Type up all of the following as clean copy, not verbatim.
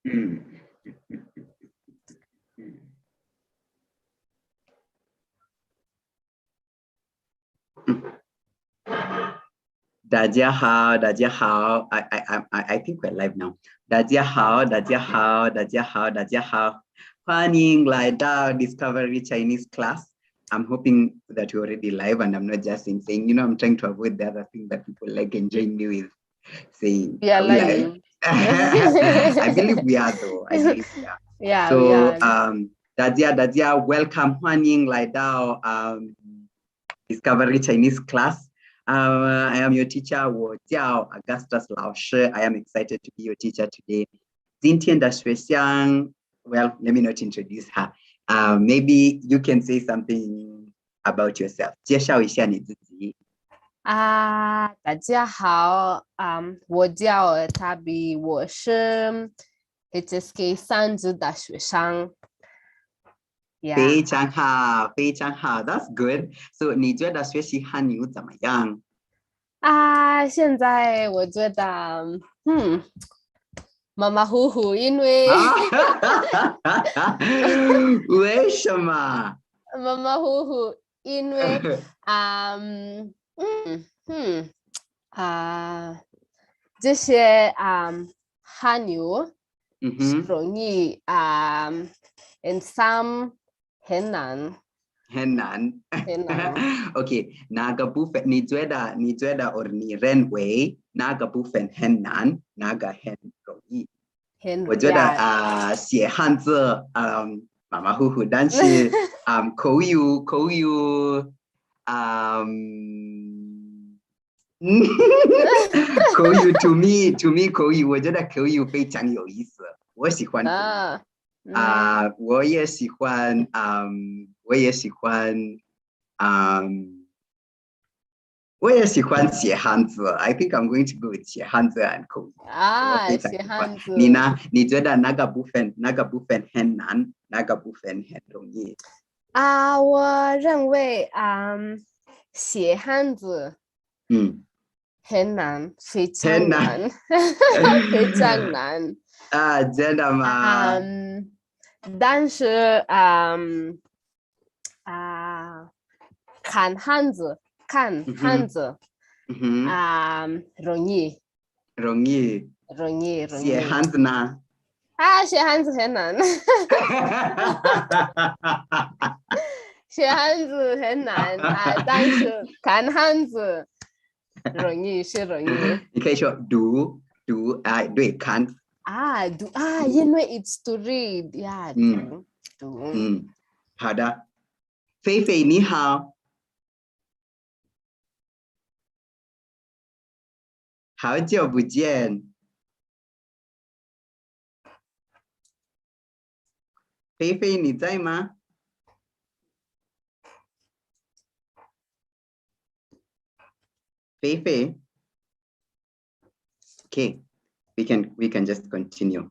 Mm. 大家好, I think we're live now. 大家好,欢迎来到 Discovery Chinese class. I'm hoping that you're already live and I'm not just saying, I'm trying to avoid the other thing that people like enjoying me with saying. We are live. I believe we are though. I believe we are. Yeah, so, we are. 大家, welcome, 欢迎来到 Discovery Chinese class. I am your teacher, 我叫 Augustus 老师. I am excited to be your teacher today. 今天的学生, well, let me not introduce her. Maybe you can say something about yourself. 介绍一下你自己。大家好，我叫Tabi，我是 HSK 3级的学生。非常好，非常好 ，That's good. So 你觉得学习汉语怎么样？现在我觉得，马马虎虎，因为为什么？马马虎虎，因为这些汉语容易and some 很难。OK， 哪个部分你觉得or 你认为哪个部分很难，哪个很容易？我觉得写汉字马马虎虎，但是口语口语 to me 口语，我觉得口语非常有意思，我喜欢我也喜欢写汉字。I think I'm going to go with 写汉字 and 口语。写汉字。你呢？你觉得哪个部分很难，哪个部分很容易？我认为写汉字很难，非常难，非常难。真的吗？但是看汉字容易。写汉字呢？写汉字很难。写汉字很难但是看汉字容易。你可以说读对看。读因为 it's to read， 读。好的，菲菲你好，好久不见。菲菲你在吗？菲菲 Okay, we can just continue.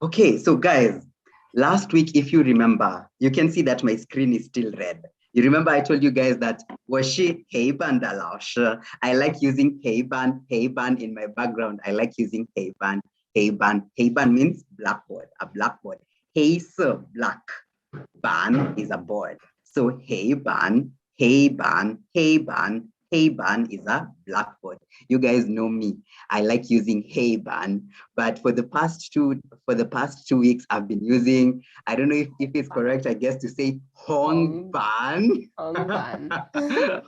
Okay, so guys, last week, if you remember, you can see that my screen is still red. You remember I told you guys that黑板的老师. I like using 黑板 in my background. I like using 黑板 means blackboard, a blackboard. 黑色 black, 板 is a board. So 黑板 is a blackboard. You guys know me. I like using Heiban, but for the past 2 weeks, I've been using, I don't know if it's correct, I guess, to say Hongban.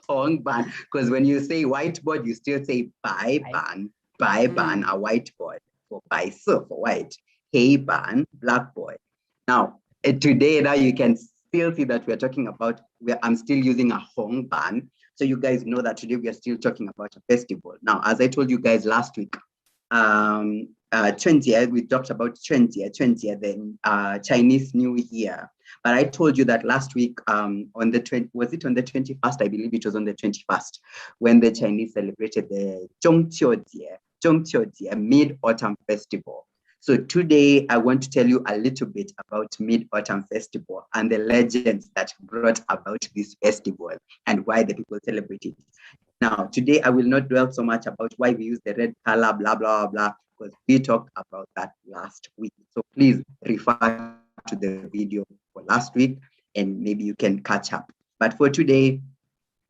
Hongban. Because when you say whiteboard, you still say Baiban, a whiteboard. For Baisu, for white. Heiban, blackboard. Now, today, you can still see that we're talking about, I'm still using a Hongban. So you guys know that today we are still talking about a festival. Now, as I told you guys last week, Chunjie, we talked about Chunjie, the Chinese New Year. But I told you that last week on the 21st? I believe it was on the 21st, when the Chinese celebrated the Zhongqiujie, Mid-Autumn Festival. So today I want to tell you a little bit about Mid-Autumn Festival and the legends that brought about this festival and why the people celebrate it. Now, today I will not dwell so much about why we use the red color, blah, blah, blah, because we talked about that last week. So please refer to the video for last week and maybe you can catch up. But for today,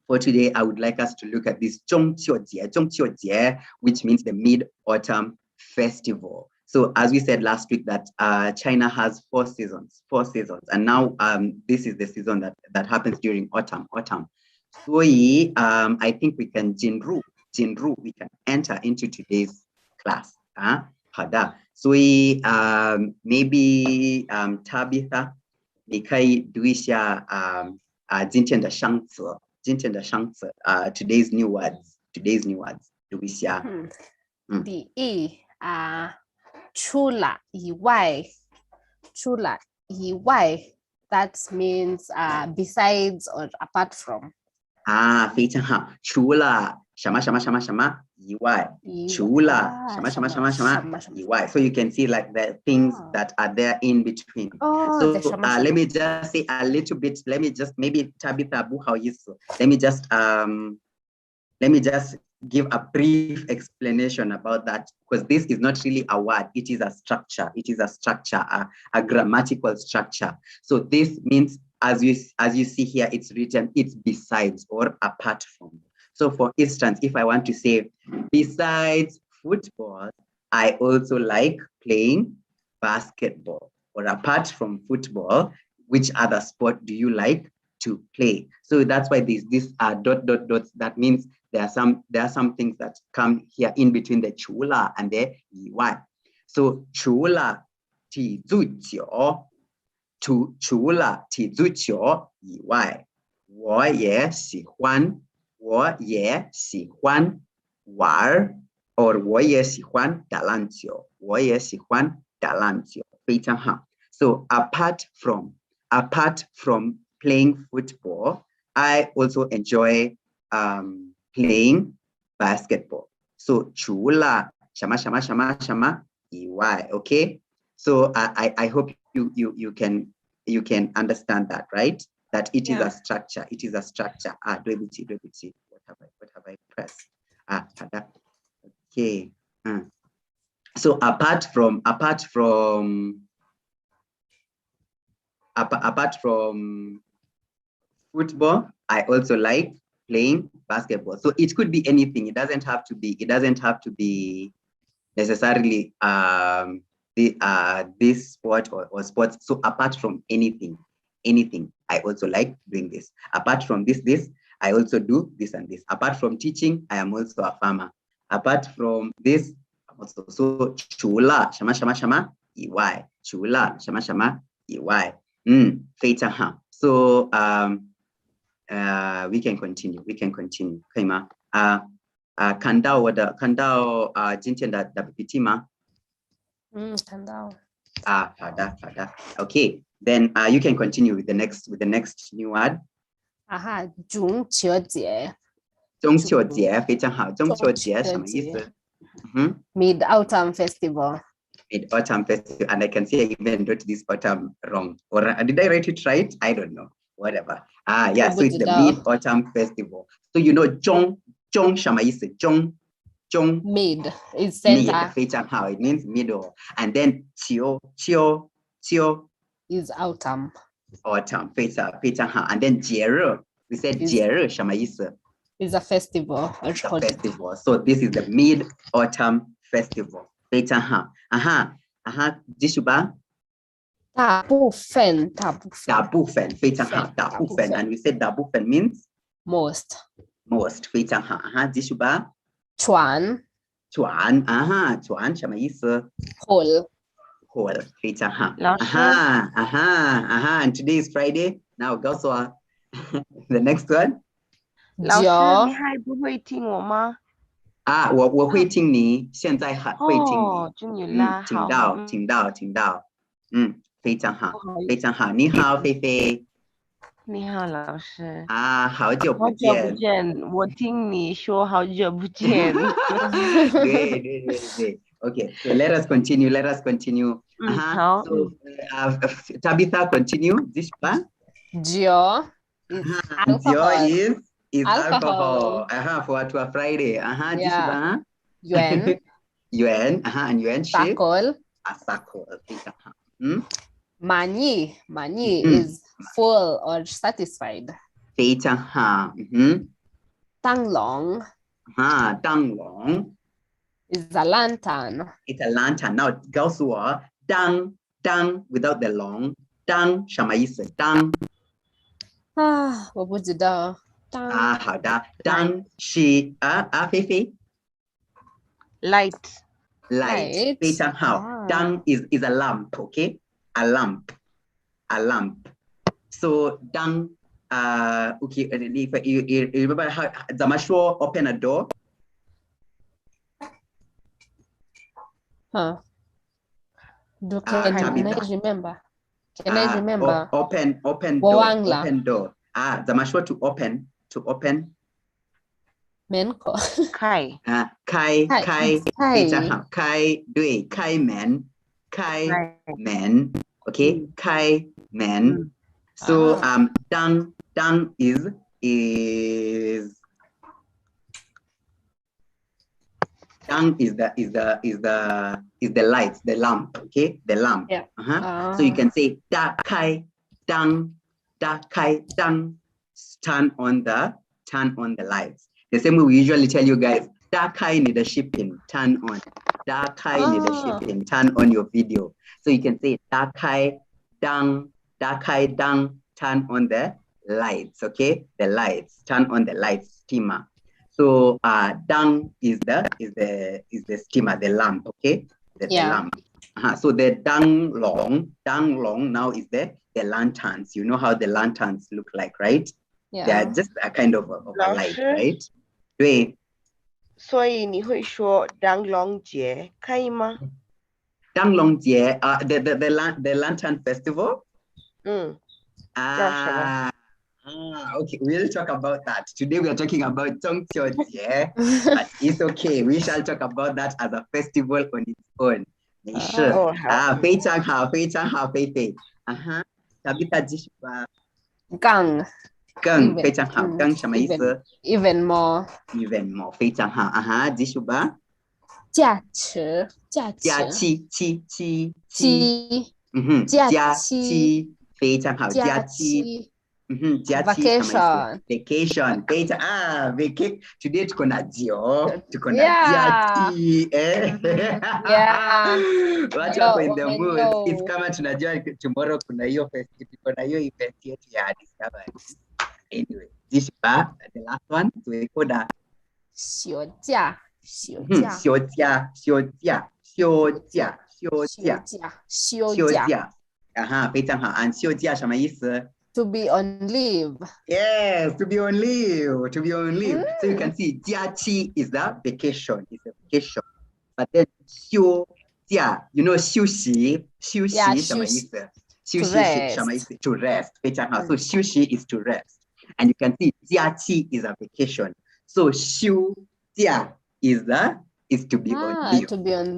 I would like us to look at this 中秋节, which means the Mid-Autumn Festival. So as we said last week that China has four seasons, and now this is the season that happens during autumn. So I think we can we can enter into today's class. So maybe Tabitha, 你可以读一下今天的生词 today's new words 读一下。第一除了以外 that means besides or apart from. 非常好，除了什么什么什么什么以外，除了什么什么什么什么以外。So you can see like the things that are there in between. So let me just say a little bit. Let me just maybe Tabitha let me just give a brief explanation about that, because this is not really a word, it is a structure. A grammatical structure. So this means, as you see here, it's written, it's besides or apart from. So for instance, if I want to say, besides football, I also like playing basketball. Or apart from football, which other sport do you like to play? So that's why this dot. That means there are some things that come here in between the chula and the yi. So chula ti zu jiu,除了踢足球以外，我也喜欢玩 or 我也喜欢打篮球，非常好。So apart from playing football, I also enjoy playing basketball. So 除了什么什么什么什么以外 okay? So I hope you can understand that, right? That it is a structure. It is a structure. What have I pressed? Okay. So apart from football, I also like playing basketball. So it could be anything. It doesn't have to be necessarily this sport or sports. So apart from anything, I also like doing this. Apart from this, I also do this and this. Apart from teaching, I am also a farmer. Apart from this, I'm also so chula shama shama shama iwai. Chula shama shama iwai. 非常好. So we can continue. 可以吗？看到今天的PPT吗？看到。好的。Okay, then you can continue with the next new word. 中秋节非常好。中秋节什么意思？Mid-Autumn Festival. Mid-Autumn Festival, and I can see I even wrote this autumn wrong, or did I write it right? I don't know. Whatever. Yeah, so it's the Mid-Autumn Festival. So you know 中什么意思？中 mid is center. 非常好, it means middle. And then 秋 is autumn. 非常好. And then 节日 we said 节日什么意思？ is a festival. It's a festival. So this is the Mid-Autumn Festival. 非常好. 继续吧。大部分非常好。大部分 and we said 大部分 means most 非常好。继续吧。船什么意思？ whole 非常好。老师。And today is Friday. Now go so the next one. 老师，你还不会听我吗？我会听你，现在还会听你。祝你啦，听到。非常好。你好，菲菲。你好，老师。好久不见。我听你说好久不见。对。Okay, so let us continue.好。So Tabitha, continue. This one. Gio is alcohol. For Friday. This one. yuan, and yuan 是 sakol. sakol， 非常好。Mani is full or satisfied. 非常好。Tanglong 当龙 is a lantern. it's a lantern. Now 告诉我当 without the long 当什么意思？当我不知道。好的，当是菲菲 Light. light 非常好。当 is a lamp, okay? A lamp. So 当okay, if you remember how 怎么说 open a door? Can I remember? Can I remember? Open Wawangla. open door. 怎么说 to open? To open? Menko. 开开非常好，开对开门 okay 开门 so当 is dang is the light, the lamp, okay? The lamp. Yeah. So you can say da kai dang, turn on the lights. The same way we usually tell you guys, da kai need a shipping, turn on. Da kai need a shipping, turn on your video. So you can say da kai dang, turn on the lights, okay? The lights, turn on the lights, steamer. So dang is the steamer, the lamp, okay? The lamp. So the dang long now is the lanterns. You know how the lanterns look like, right? Yeah. They are just a kind of a light, right? 对。所以你会说灯笼节可以吗？灯笼节 the lantern festival? 叫什么？ Okay, we'll talk about that. Today we are talking about 中秋节 but it's okay. We shall talk about that as a festival on its own. 没事。非常好，菲菲。Tabitha 继续吧。更非常好，更什么意思 ？Even more. 非常好。继续吧。假期。假期。非常好，假期。Vacation. Vacation. Today tuko na假期. Watu wako in the mood. It's kama tunajua tomorrow kuna hiyo event yetu ya discovery. Anyway, this the last one tuikoda 休假。非常好。And 休假什么意思？ To be on leave. Yes, to be on leave. So you can see 假期 is the vacation. It's a vacation. But then 休假 you know 休息什么意思？休息什么意思？ To rest. 非常好。So 休息 is to rest. And you can see 假期 is a vacation. So 休假 is to be on leave. To be on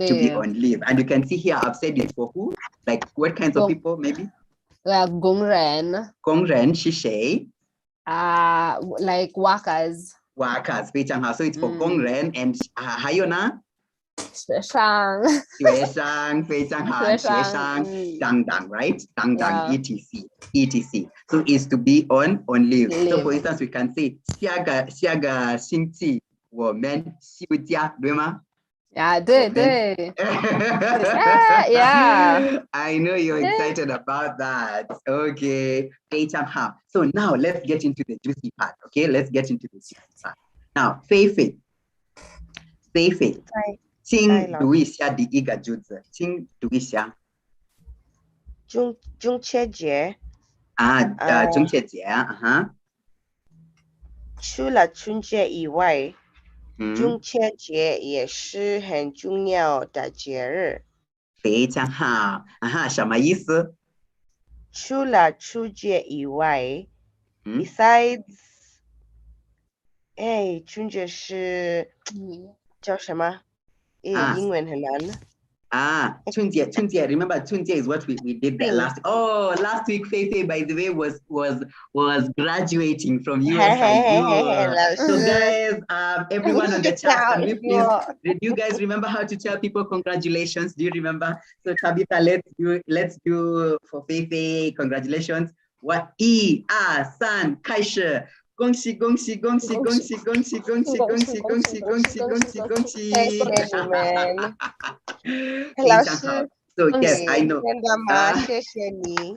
leave. And you can see here I've said it for who? Like what kinds of people maybe? 工人是谁? Like workers.非常好。So it's for 工人 and 还有呢？学生非常好。学生当当 right? 当当 etc. So it's to be on leave. So for instance we can say 下个星期我们休假，对吗？对。Yeah. I know you're excited about that. Okay.非常好. So now let's get into the juicy part. Okay, let's get into the juicy part. Now, 菲菲，请读一下第一个句子，请读一下。中秋节。中秋节，除了春节以外，中秋节也是很重要的节日。非常好，什么意思？除了春节以外，besides，春节是叫什么？英文很难。春节. Remember, 春节 is what we did the last. Oh, last week, Feifei, by the way, was graduating from USIU. So, guys, everyone on the chat, can we please? Did you guys remember how to tell people congratulations? Do you remember? So, Tabitha, let's do for Feifei. Congratulations. What san 开始。恭喜恭喜恭喜恭喜恭喜恭喜恭喜恭喜恭喜恭喜恭喜！谢谢你们，老师。So yes, I know. 真的吗？谢谢你。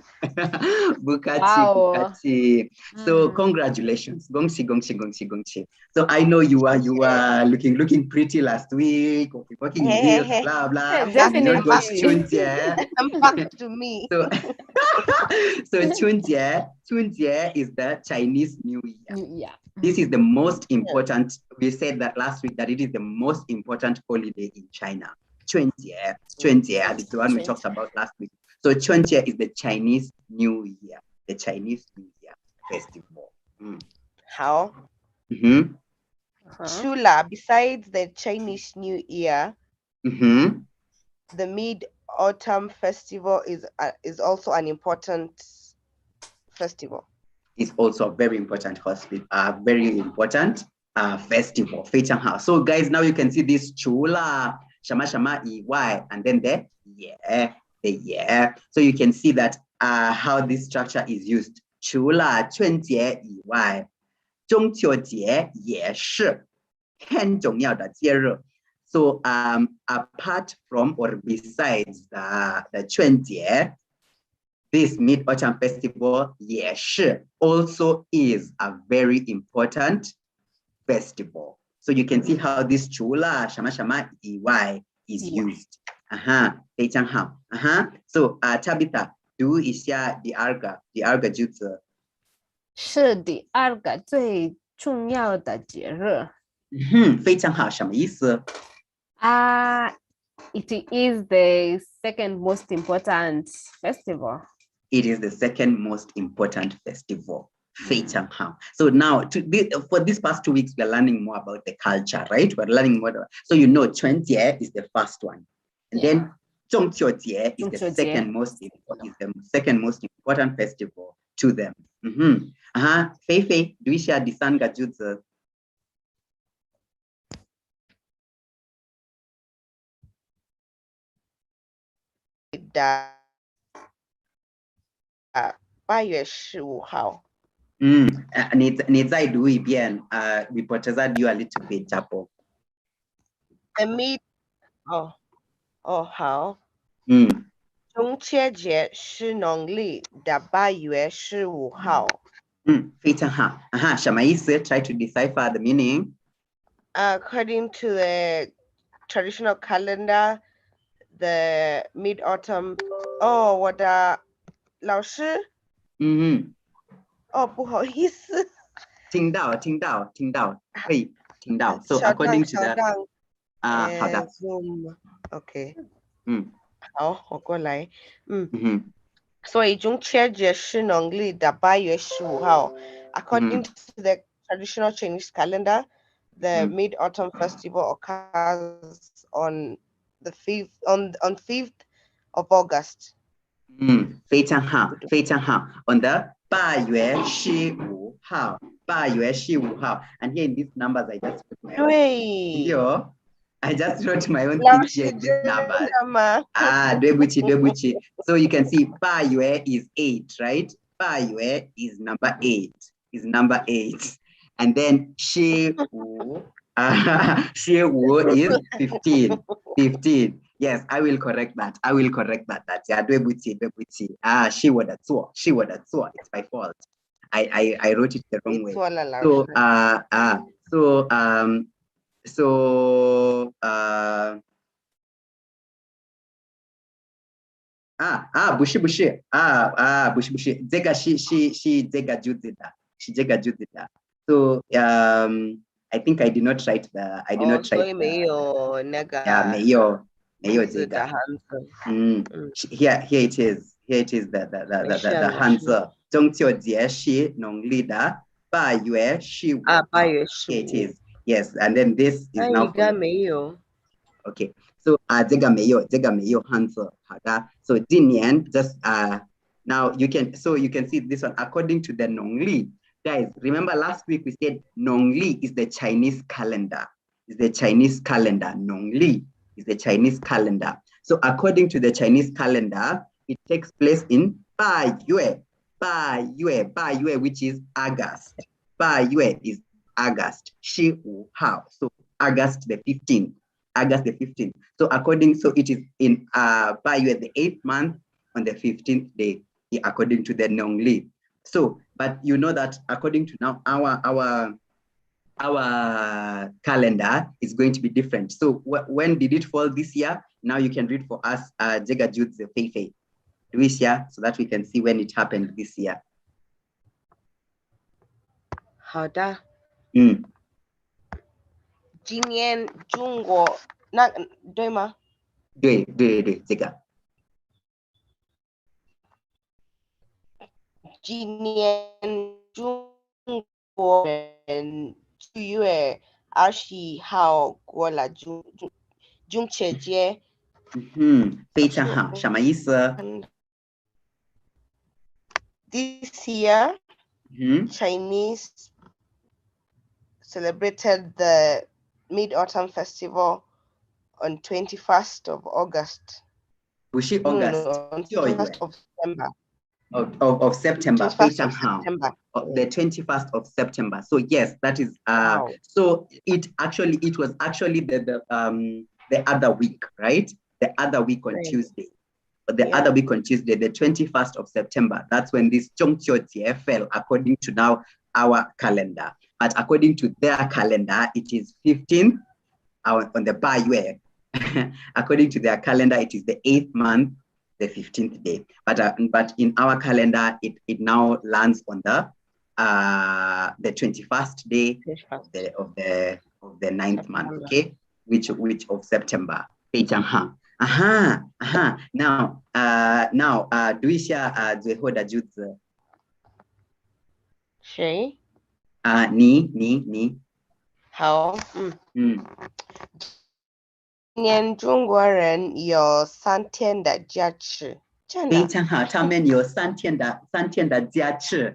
Bukachi. So congratulations. Gongsi, gongsi, gongsi, gongsi. So I know you are looking pretty last week, working in heels, blah blah. Definitely. Come back to me. So Chunjie is the Chinese New Year. Yeah. This is the most important. We said that last week that it is the most important holiday in China. Chunjie is the one we talked about last week. So Chunjie is the Chinese New Year, the Chinese New Year festival. How? Shula, besides the Chinese New Year, the Mid-Autumn Festival is also an important festival. It's also a very important festival. So guys, now you can see this chula, shama shama EY, and then the year. So you can see that how this structure is used. Chula 春节以外，中秋节也是很重要的节日。So apart from or besides the 春节, this Mid-Autumn Festival, also is a very important festival. So you can see how this chula, shama shama, EY is used. 非常好. So Tabitha, 读一下第二个句子。是第二个最重要的节日。非常好，什么意思？It is the second most important festival. It is the second most important festival. 非常好. So now, for these past 2 weeks, we're learning more about the culture, right? We're learning more. So you know, 春节 is the first one. And then 中秋节 is the second most important festival to them. Feifei, 读一下第三个句子。8月15号。你再读一遍，nipoteza you a little bit hapo.好。中秋节是农历的8月15号。非常好。什么意思？ Try to decipher the meaning. According to the traditional calendar, the Mid-Autumn. 我的老师。不好意思。听到，可以听到。So according to the 好的。OK。好，我过来。所以中秋节是农历的8月15号。According to the traditional Chinese calendar, the Mid-Autumn Festival occurs on the 5th of August. 非常好。On the 8月15号。And here in these numbers, I just put my own. I just wrote my own thing here in these numbers. 对不起. So you can see 8月 is 8, right? 8月 is number 8. And then 15 is 15. Yes, I will correct that. Yeah, 对不起. She would have thought. It's my fault. I wrote it the wrong way. Bushi. Zega she zega juzida. So I think I did not write the. Mayo zega. Here it is. Here it is the Hanzi. 中秋节是农历的8月15号. 8月15. Here it is. Yes, and then this is now. OK， so 这个没有汉字，好的。So 今年 just now you can see this one according to the 农历。Guys, remember last week we said 农历 is the Chinese calendar. Is the Chinese calendar. 农历 is the Chinese calendar. So according to the Chinese calendar, it takes place in 八月, which is August. 八月 is August. 15号, so August the 15th. August the 15th. So it is in 八月 the 8th month on the 15th day, according to the Nongli. So, but you know that according to now our calendar is going to be different. So when did it fall this year? Now you can read for us Jega Jude's Feifei this year so that we can see when it happened this year. 好的。今年中国那对吗？对，这个。今年中国人9月20号过了中秋节。非常好，什么意思？ This year, Chinese celebrated the MidAutumn Festival on 21st of August. 不是 August, on 21st of September. Of September. 21st of September. The 21st of September. So yes, that is wow. So it was actually the other week, right? The other week on Tuesday. But the other week on Tuesday, the 21st of September, that's when this Zhongqiujie fell, according to now our calendar. But according to their calendar, it is 15th on the Baiyue. According to their calendar, it is the 8th month, the 15th day. But in our calendar, it now lands on the 21st day of the 9th month, okay? Which of September. Now, do we share Zehoda Jutsu? 谁？你。好，今年中国人有3天的假期，非常好，他们有3天的假期，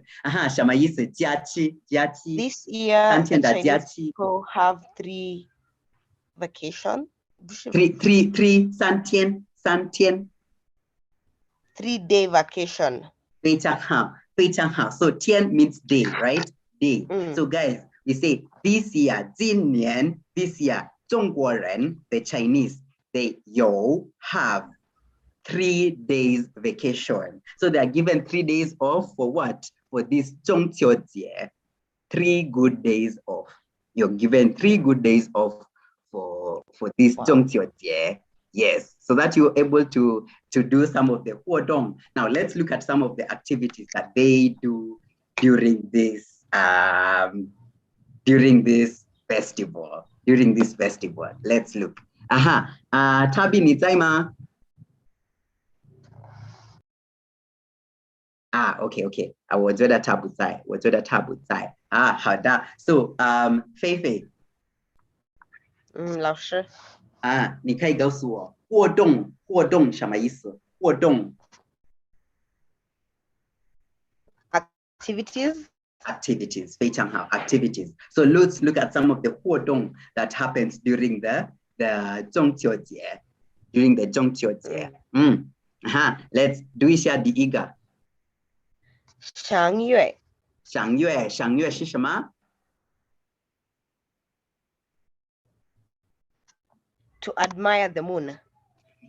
什么意思？假期。This year, 3天的假期。People have 3 vacation. 3天。3-day vacation. 非常好。So 天 means day, right? Day. So guys, we say this year, 今年 this year, 中国人 the Chinese, they have 3 days vacation. So they are given 3 days off for what? For this 中秋节. 3 good days off. You're given 3 good days off for this 中秋节. Yes, so that you're able to do some of the huodong. Now let's look at some of the activities that they do during this festival. Let's look. Tabi ni zaima. Okay. 我觉得他不在。好的。So Feifei. 老师。你可以告诉我活动什么意思？活动 activities 非常好 activities. So let's look at some of the 活动 that happens during the 中秋节 Let's do一下第一个。赏月是什么？ To admire the moon.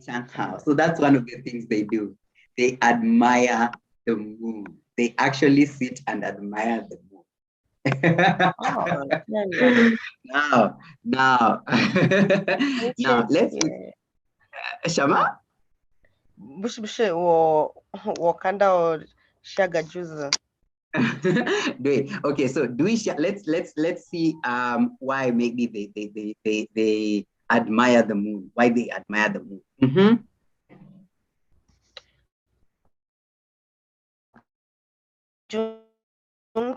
So that's one of the things they do. They admire the moon. They actually sit and admire the moon. Now, let's look. 什么？不是，我看到下个句子。对 Okay, so let's see why maybe they admire the moon. Why they admire the moon? 中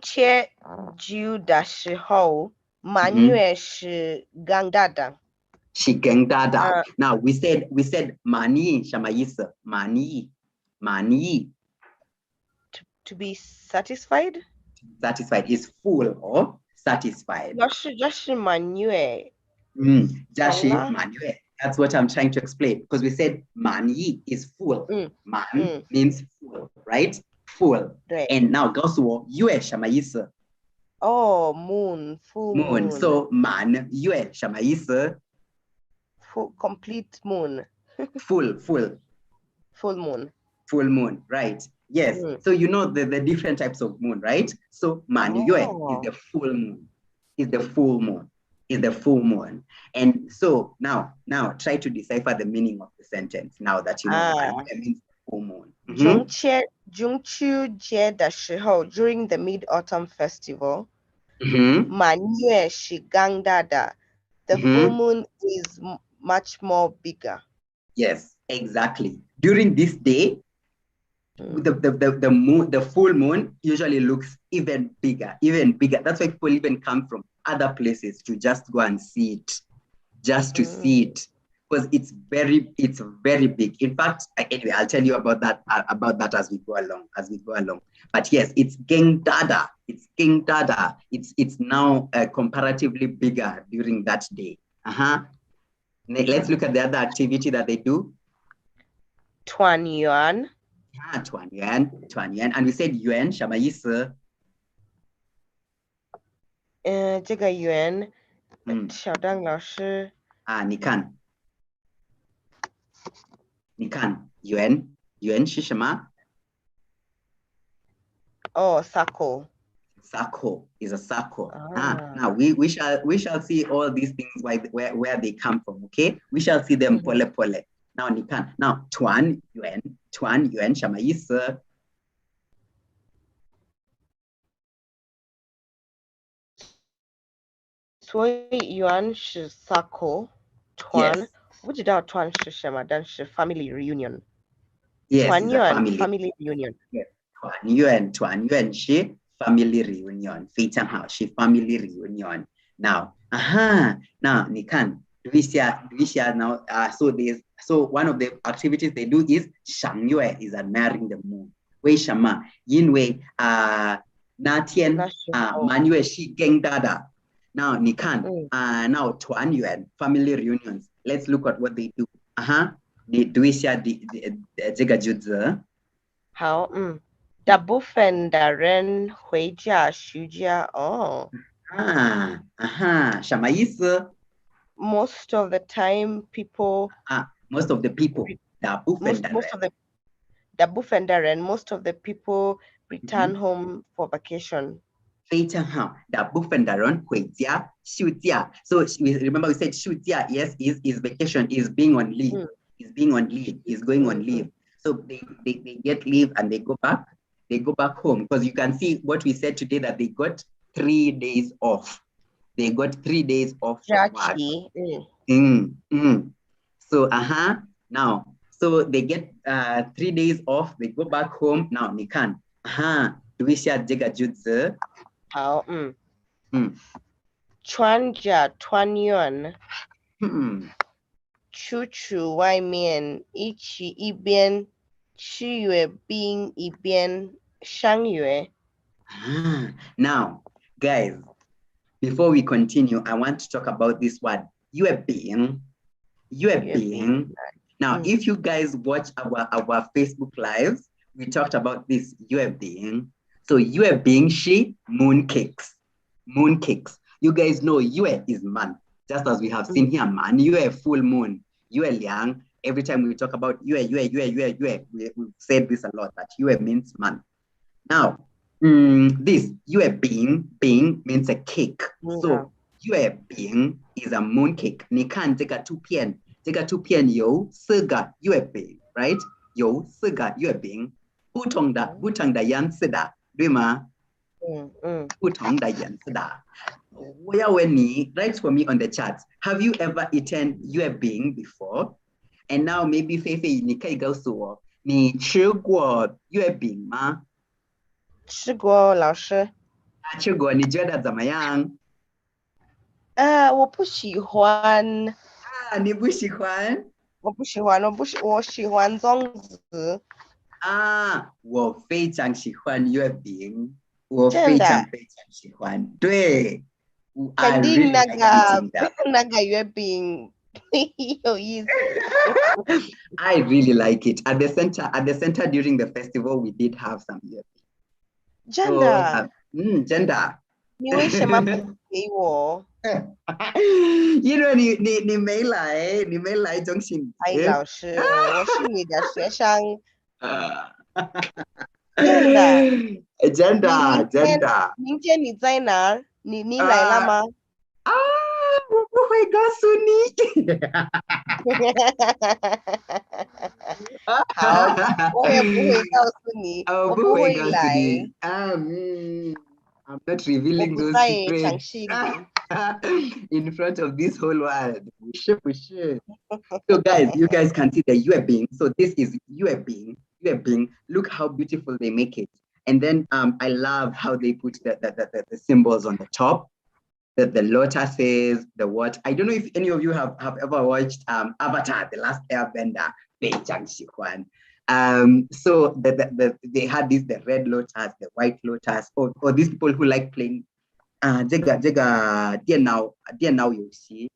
秋节的时候，满月是更大的。She geng dada. Now we said mani shamayisa. Mani. To be satisfied? Satisfied is full or satisfied. Just manue. Jashi manue. That's what I'm trying to explain, because we said mani is full. Man means full, right? Full. Right. And now gosuo yue shamayisa. Oh, moon, full moon. So man yue shamayisa. Full, complete moon. Full moon. Full moon, right? Yes. So you know the different types of moon, right? So man yue is the full moon. Is the full moon. Is the full moon. And so now try to decipher the meaning of the sentence now that you know it means full moon. During the Mid-Autumn Festival, Manye Shigangdada, the full moon is much more bigger. Yes, exactly. During this day, the moon, the full moon usually looks even bigger. That's why people even come from other places to just go and see it, just to see it, because it's very big. In fact, anyway, I'll tell you about that as we go along. But yes, it's geng dada. It's now comparatively bigger during that day. Let's look at the other activity that they do. Tuan yuan. Tuan yuan. And we said yuan, 什么意思？这个yuan，小张老师。你看yuan是什么？ circle. Circle is a circle. Now we shall see all these things where they come from. Okay, we shall see them pole. Now 你看 now 团圆什么意思？所以圆是 circle， 团不知道团是什么，但是 family reunion。Yes, 团圆 family reunion。 Yes, 团圆是 family reunion， 非常好，是 family reunion. Now, now 你看 do we share now? So one of the activities they do is 赏月 is admiring the moon. 为什么？因为那天满月是更大的。Now 你看now 团圆 family reunions. Let's look at what they do. 你 do we share 这个句子？好，大部分的人回家休假什么意思？ Most of the time, people. Most of the people. Most of the people return home for vacation. 非常好，大部分的人回家休假。So remember we said 休假 yes is vacation, is being on leave, is going on leave. So they get leave and they go back home, because you can see what we said today, that they got 3 days off. They got 3 days off from work. So now so they get 3 days off, they go back home. Now 你看do we share 这个句子？好，穿着团圆，出去外面一边吃月饼一边赏月。Now, guys, before we continue, I want to talk about this word, 月饼. Now, if you guys watch our Facebook lives, we talked about this 月饼. So 月饼是 mooncakes. You guys know 月 is month, just as we have seen here, man. 月 full moon. 月亮. Every time we talk about 月, we've said this a lot, that 月 means month. Now, this 月饼 means a cake. So 月饼 is a mooncake. 你看这个图片有4个月饼 right? 有4个月饼，不同的颜色的，对吗？不同的颜色的。我要问你 write for me on the chat. Have you ever eaten 月饼 before? And now maybe 菲菲，你可以告诉我，你吃过月饼吗？吃过，老师。吃过，你觉得怎么样？我不喜欢。你不喜欢？我不喜欢，我喜欢粽子。我非常喜欢月饼，我真的，非常非常喜欢。对，I 肯定 really 那 like 个 eating that. 那个月饼有意思。I really like it. At the center during the festival, we did have some月饼。真的，真的。你为什么不给我？因为你没来中心哎，节。老师，我是你的学生。啊真的，真的真的。明天你在哪儿？你来了吗？我不会告诉你。好，我也不会告诉你，我不会来。I'm not revealing 我不 those 在 secrets 城市里。 in front of this whole world. For sure. So guys, you guys can see the yue bing. So this is yue bing. Yue bing. Look how beautiful they make it. And then I love how they put the symbols on the top. The lotuses, the what. I don't know if any of you have ever watched Avatar, The Last Airbender. So they had the red lotus, the white lotus, or these people who like playing 这个电脑游戏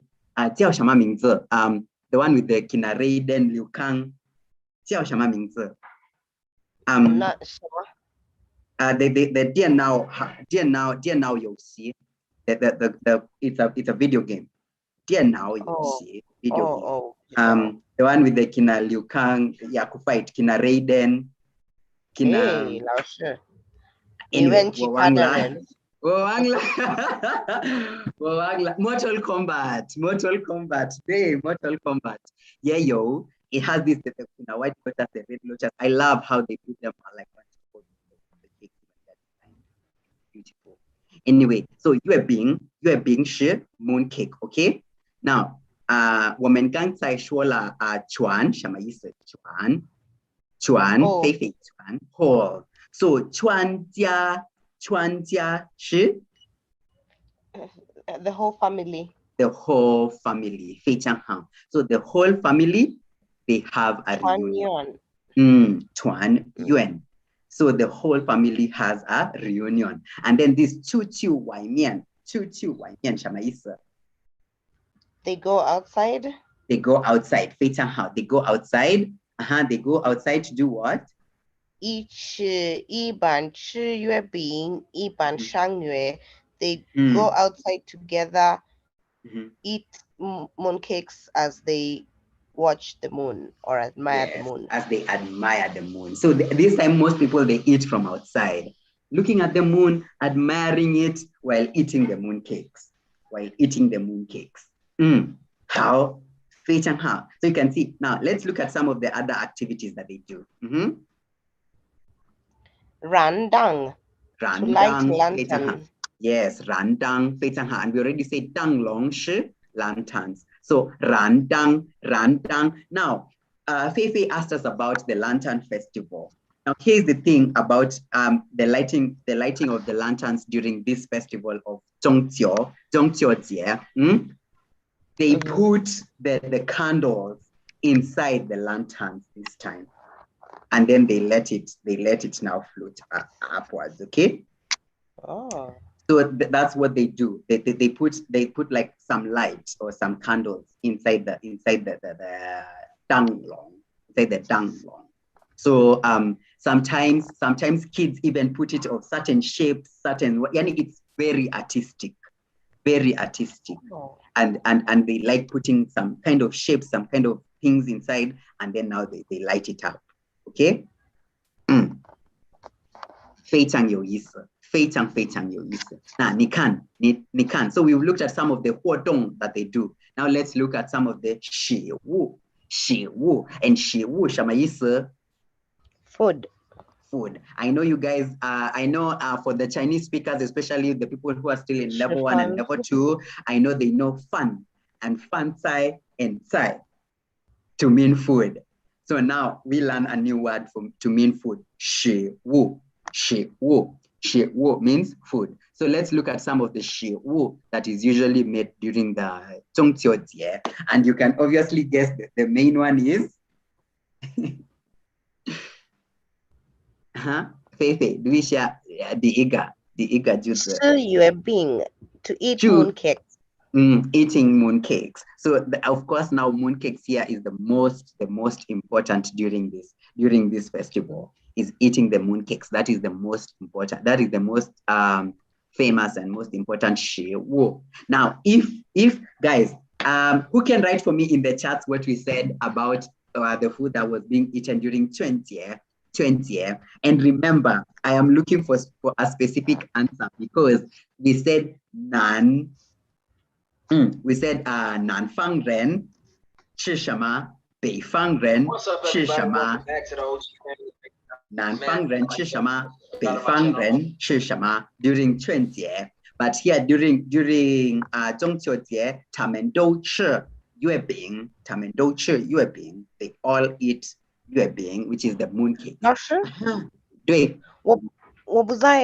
叫什么名字the one with the Kina Raiden Liu Kang 叫什么名字那什么the 电脑游戏 it's a video game 电脑游戏 video game the one with the Kina Liu Kang who fight Kina Raiden Kina 老师 anyway 我忘了 Mortal Kombat. Hey, Mortal Kombat. Yeah, yo. It has this white lotus, the red lotus. I love how they put them on like beautiful. Anyway, so you are being shi mooncake, okay? Now, 我们刚才说了船什么意思？船飞飞船 whole. So 船家是 the whole family. The whole family 非常好 So the whole family they have a reunion. 团圆 So the whole family has a reunion. And then this 出去外面什么意思 They go outside. They go outside 非常好 They go outside. They go outside to do what? 一般吃月饼，一般赏月。They go outside together, eat mooncakes as they watch the moon or admire the moon. As they admire the moon. So this time, most people, they eat from outside, looking at the moon, admiring it while eating the mooncakes. How? So you can see. Now, let's look at some of the other activities that they do. Randang. To light lantern. Yes, randang, and we already said dang long shi, lanterns. So randang. Now, Feifei asked us about the lantern festival. Now, here's the thing about the lighting of the lanterns during this festival of Zhongqiu Jie. They put the candles inside the lanterns this time, and then they let it now float upwards. Okay. Oh. So that's what they do. They put like some light or some candles inside the danglong. So sometimes kids even put it of certain shapes, it's very artistic. Oh. And they like putting some kind of shapes, some kind of things inside, and then now they light it up. Okay? 非常有意思。那你看 So we've looked at some of the 活动 that they do. Now let's look at some of the 食物 and 食物什么意思 Food. I know you guys, I know for the Chinese speakers, especially the people who are still in level 1 and level 2, I know they know fan and fan cai and cai to mean food. So now we learn a new word to mean food. 食物食物 means food. So let's look at some of the 食物 that is usually made during the 中秋节. And you can obviously guess the main one is Feifei, do we share the iga juice? 吃月饼 to eat mooncakes. Eating mooncakes. So of course now mooncakes here is the most important during this festival is eating the mooncakes. That is the most important. That is the most famous and most important 食物. Now, if guys, who can write for me in the chats what we said about the food that was being eaten during 20th? And remember, I am looking for a specific answer because we said nan. We said 南方人吃什么？北方人吃什么？南方人吃什么？北方人吃什么 during 春节 But here during 中秋节，他们都吃月饼，他们都吃月饼。They all eat 月饼 which is the mooncake. 老师，对，我不在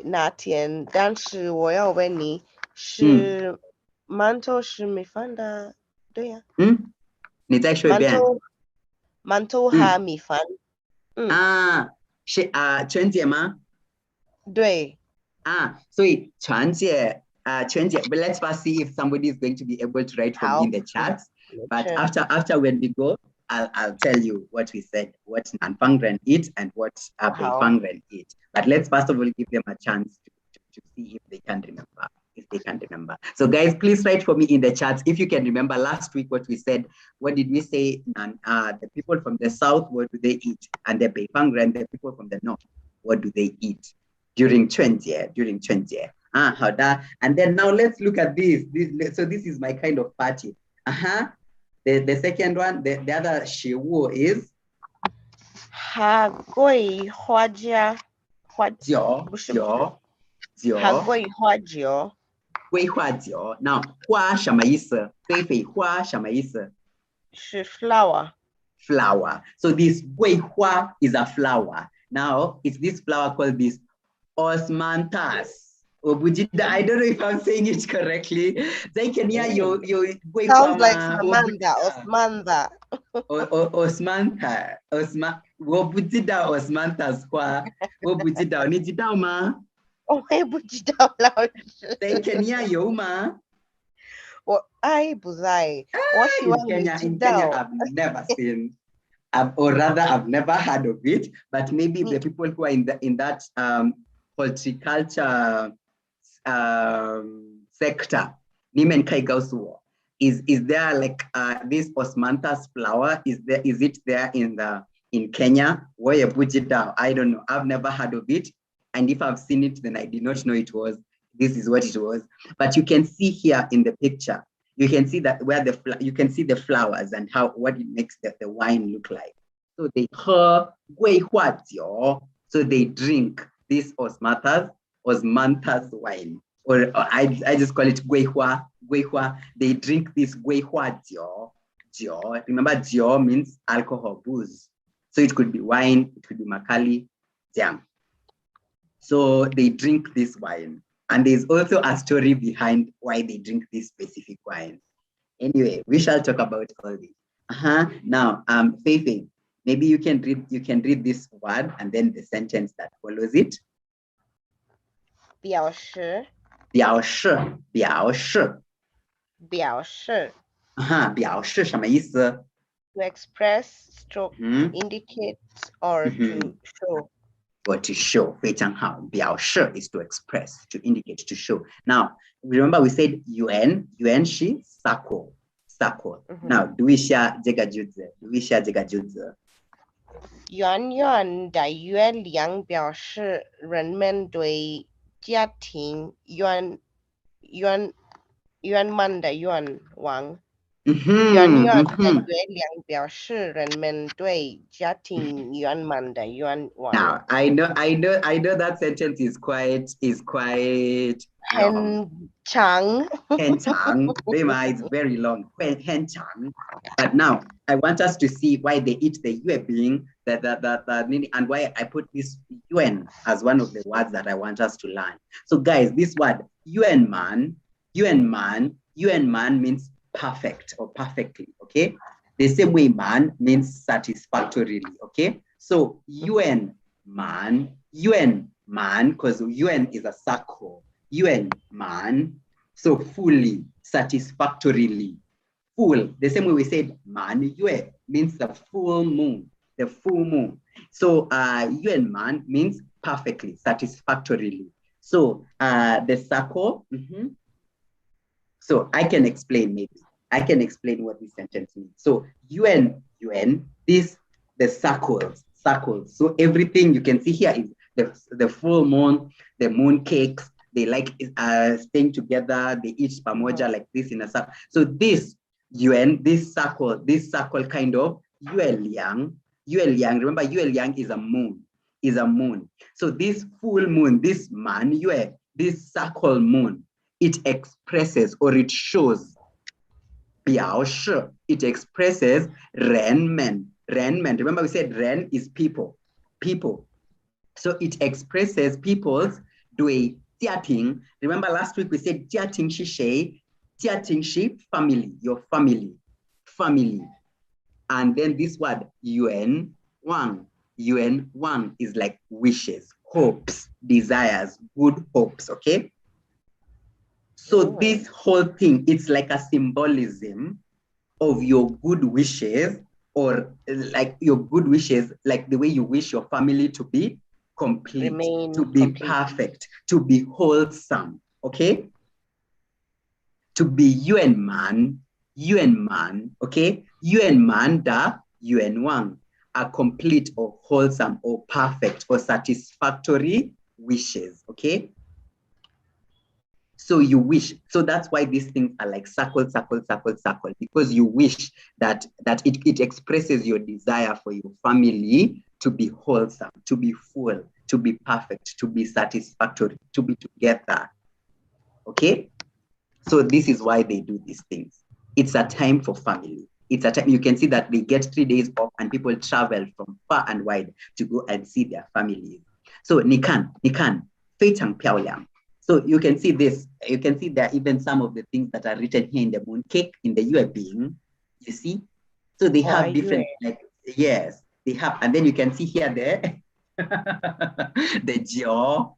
那天，但是我要问你是馒头是米饭的，对呀。你再说一遍。馒头和米饭。是春节吗？对。所以春节 but let's first see if somebody is going to be able to write for me in the chat. But after when we go, I'll tell you what we said, what 南方人 eat and what 北方人 eat. But let's first of all give them a chance to see if they can remember. So guys, please write for me in the chat if you can remember last week what we said. What did we say? The people from the south, what do they eat? And the Beifangren, the people from the north, what do they eat during 20th? How that? And then now let's look at this. So this is my kind of party. The second one, the other 食物 is 哈桂花椒，哈桂花椒。桂花椒。Now 花什么意思？菲菲花什么意思？是 flower. So this 桂花 is a flower. Now it's this flower called this osmanthus. I don't know if I'm saying it correctly. Sounds like Osmantha. Wobujida osmanthus kwa. Wobujida onijida ma. Webujida la. Kenya yoma. Ai buzai. In Kenya, I've never seen, or rather, I've never heard of it. But maybe the people who are in that horticulture sector, is there like this osmanthus flower? Is it there in Kenya? I don't know. I've never heard of it. And if I've seen it, then I did not know this is what it was. But you can see here in the picture, you can see that you can see the flowers and what it makes the wine look like. So they so they drink this osmanthus wine, or I just call it guihua. They drink this guihua jiao. Remember, jiao means alcohol, booze. So it could be wine, it could be makali, jam. So they drink this wine. And there's also a story behind why they drink this specific wine. Anyway, we shall talk about all this. Now, Feifei, maybe you can read this word and then the sentence that follows it. 表示 表示 什么意思？ To express, stroke, indicate, or to show. Or to show, 非常好。表示 is to express, to indicate, to show. Now, remember we said yuan 是 circle. Now, do we share 这个句子？圆圆的月亮表示人们对家庭圆满的愿望。原月的月亮表示人们对家庭圆满的愿望。Now I know that sentence is quite long. 很长. It's very long. 很长. But now I want us to see why they eat the yue being and why I put this yuan as one of the words that I want us to learn. So guys, this word yuan man means perfect or perfectly, okay? The same way man means satisfactorily, okay? So yuan man, because yuan is a circle. Yuan man, so fully, satisfactorily, full. The same way we said man yue means the full moon, So yuan man means perfectly, satisfactorily. So the circle. So I can explain what this sentence means. So yuan, the circles. So everything you can see here is the full moon, the mooncakes. They like staying together. They eat pamoja like this in a circle. So this yuan, this circle kind of yue liang. Remember, yue liang is a moon. So this full moon, this man yue, this circle moon, it expresses or it shows. It expresses renmen. Remember, we said ren is people. So it expresses people's dui jiating. Remember last week we said jiating shi family, your family. And then this word yuan wang is like wishes, hopes, desires, good hopes, okay? So this whole thing, it's like a symbolism of your good wishes, or like your good wishes, like the way you wish your family to be complete, to be perfect, to be wholesome, okay? To be yuan man, okay? Yuan man da yuan wang are complete or wholesome or perfect or satisfactory wishes, okay? So you wish, so that's why these things are like circle, because you wish that it expresses your desire for your family to be wholesome, to be full, to be perfect, to be satisfactory, to be together, okay? So this is why they do these things. It's a time for family. It's a time, you can see that they get 3 days off and people travel from far and wide to go and see their families. So nikan, 非常漂亮. So you can see this. You can see there are even some of the things that are written here in the mooncake, in the yue being. You see? So they have different, like, yes, they have. And then you can see here there, the jaw.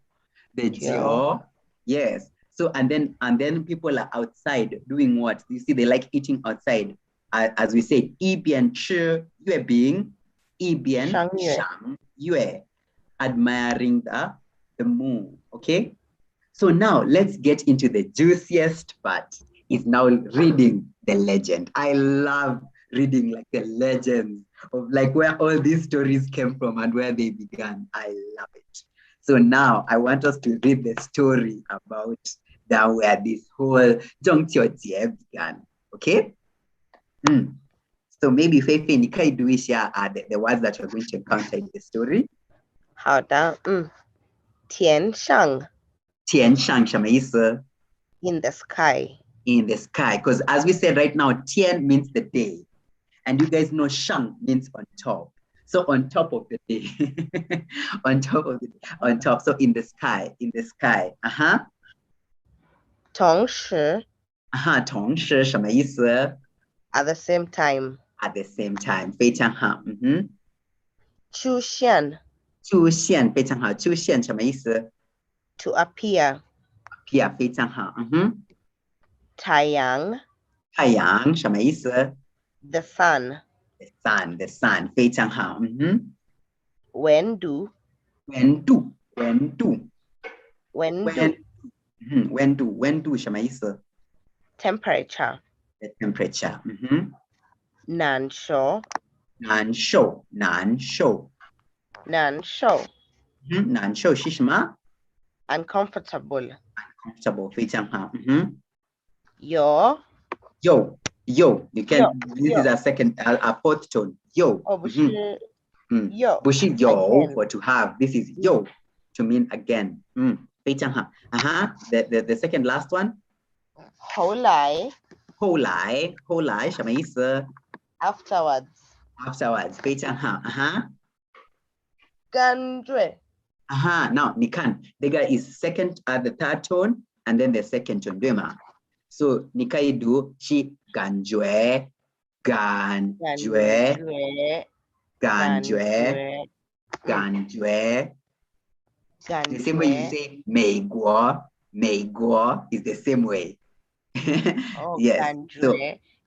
Yes. So, and then people are outside doing what? You see, they like eating outside. As we said, 一边吃月饼, 一边赏月, admiring the moon, okay? So now let's get into the juiciest part. Is now reading the legend. I love reading like the legends of like where all these stories came from and where they began. I love it. So now I want us to read the story about where this whole 中秋节 began. Okay? So maybe Feifei, 你可以读一下 the words that you're going to encounter in the story. 好的，天上 天上什么意思? In the sky. In the sky, because as we said right now, 天 means the day, and you guys know 上 means on top. So on top of the day, on top. So in the sky. 同时 同时什么意思? At the same time. At the same time, 非常好. 出现 非常好. 出现什么意思? To appear. 非常好. 太阳 什么意思? The sun. The sun, 非常好. 温度 什么意思? Temperature. The temperature. 难受 难受 是什么? Uncomfortable. 非常好. 有 Yo, you can. Yo, this yo. is a fourth tone. Yo. Oh, 不是 yo. 不是 yo Again. for to have. This is yo to mean again. 非常好. The second last one. 后来后来什么意思? Afterwards. Afterwards. 非常好. 感觉 Now 你看 the guy is second the third tone and then the second tone 对吗? So 你可以读是感觉 the same way you say 美国 is the same way. Yes. So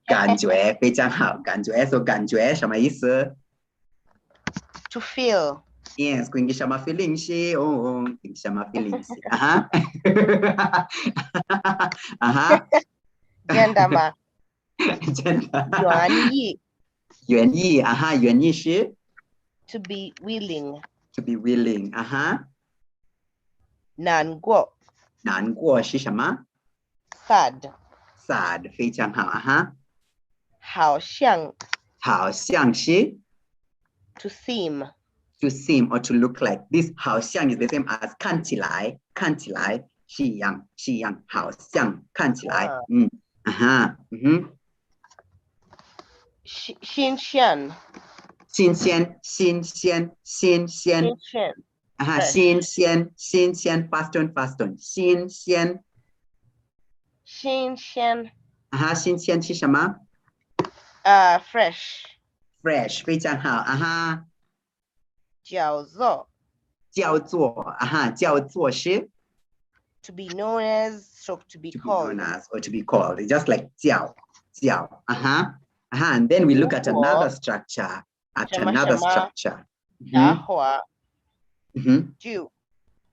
感觉非常好. 感觉 so 感觉什么意思? To feel. Yes, kuingi sama feelings si. Oo, kuingi sama feelings si. Gender ma. 真的。愿意愿意是 To be willing. to be willing. 难过是什么? Sad. 非常好。好像是 To seem. to seem or to look like. This 好像 is the same as 看起来是一样好像看起来。新鲜 新鲜 新鲜 fast on 新鲜 新鲜是什么? Fresh. 非常好。叫做是 To be known as, so to be called. Or to be called. It's just like 叫 And then we look at another structure. Structure.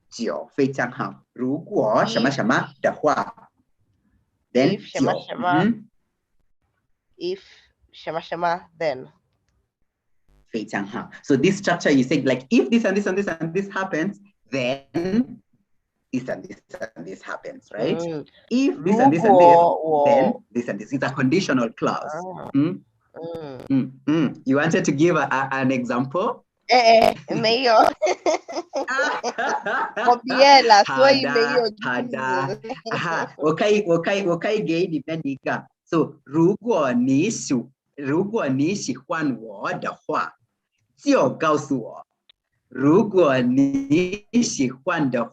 就非常好。如果什么什么的话 then If 什么什么 If 什么什么 then. 非常好. So this structure you say like if this and this and this and this happens, then this and this and this happens, right? If this and this and this, then this and this is a conditional clause. You wanted to give an example? 没有我毕业了所以没有我可以给你们一个 So 如果你喜欢我的话就告诉我如果你喜欢我的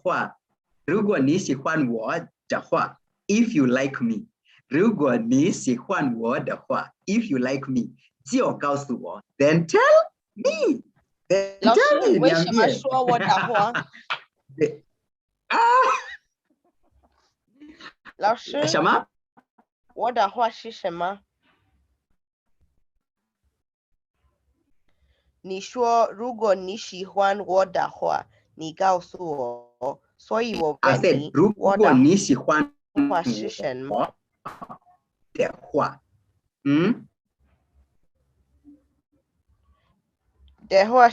话 If you like me 如果你喜欢我的话 If you like me 就告诉我 Then tell me 老师为什么说我的话老师什么我的话是什么你说如果你喜欢我的话你告诉我所以我问你如果你喜欢话是什么的话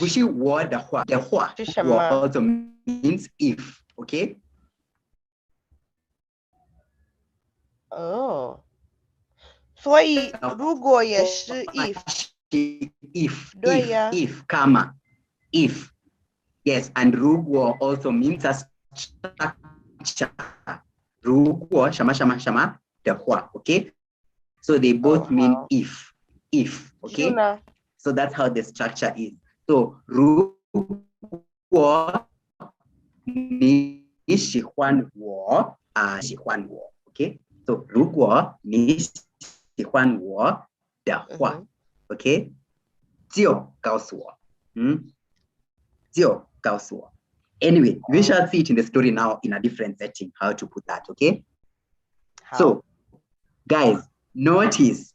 不是我的话是什么 also means if okay 所以如果也是 if 干嘛 if yes and 如果 also means a structure 如果什么的话 okay so they both mean if okay so that's how the structure is so 如果你喜欢我okay so 如果你喜欢我的话 okay 就告诉我就告诉我 anyway we shall see it in the story now in a different setting how to put that okay so guys notice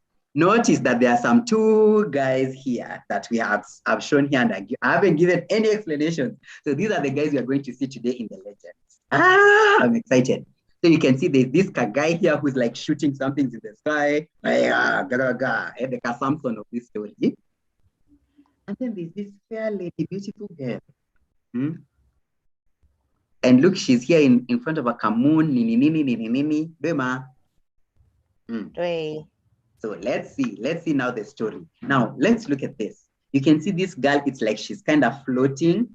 that there are some two guys here that we have shown here and I haven't given any explanation so these are the guys we are going to see today in the legends I'm excited so you can see there's this guy here who's like shooting something in the sky the Samson of this story and then there's this fair lady beautiful girl and look she's here in front of a moon nini Bema 对 So let's see now the story. Now let's look at this. You can see this girl, it's like she's kind of floating.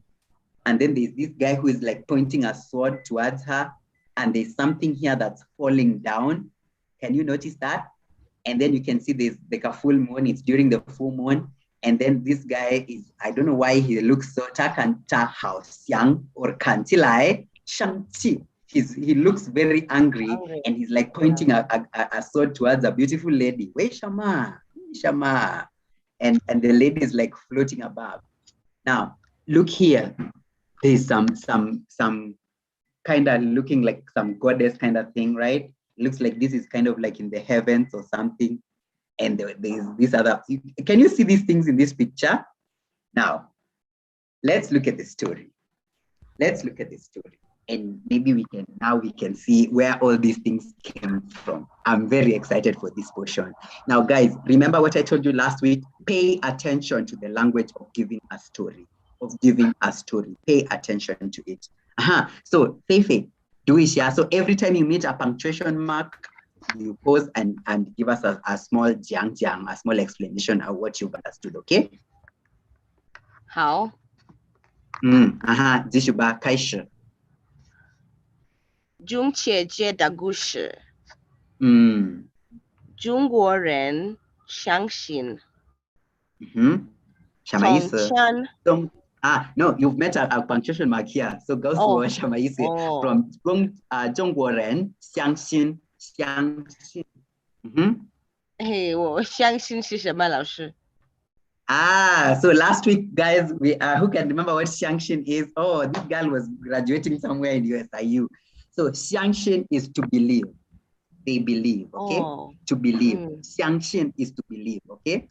And then there's this guy who is like pointing a sword towards her. And there's something here that's falling down. Can you notice that? And then you can see there's like a full moon. It's during the full moon. And then this guy is, I don't know why he looks so young or kantilai shangqi. He looks very angry and he's like pointing a sword towards a beautiful lady. Wei Shama, Shama. And the lady is like floating above. Now, look here. There's some kind of looking like some goddess kind of thing, right? It looks like this is kind of like in the heavens or something. And there's this other, can you see these things in this picture? Now, let's look at the story. Let's look at the story. And maybe we can see where all these things came from. I'm very excited for this portion. Now, guys, remember what I told you last week? Pay attention to the language of giving a story, Pay attention to it. So, Feifei, do it here. So every time you meet a punctuation mark, you pause and give us a small a small explanation of what you've understood, okay? How? 继续吧，开始。中秋节的故事。嗯。中国人相信。什么意思？从前。No, you've met a punctuation mark here. So 告诉我什么意思 ？From 中国人相信。嘿，我相信是什么，老师？ So last week, guys, who can remember what 相信 is? Oh, this girl was graduating somewhere in USIU. So 相信 is to believe. They believe, okay? To believe. 相信 is to believe, okay?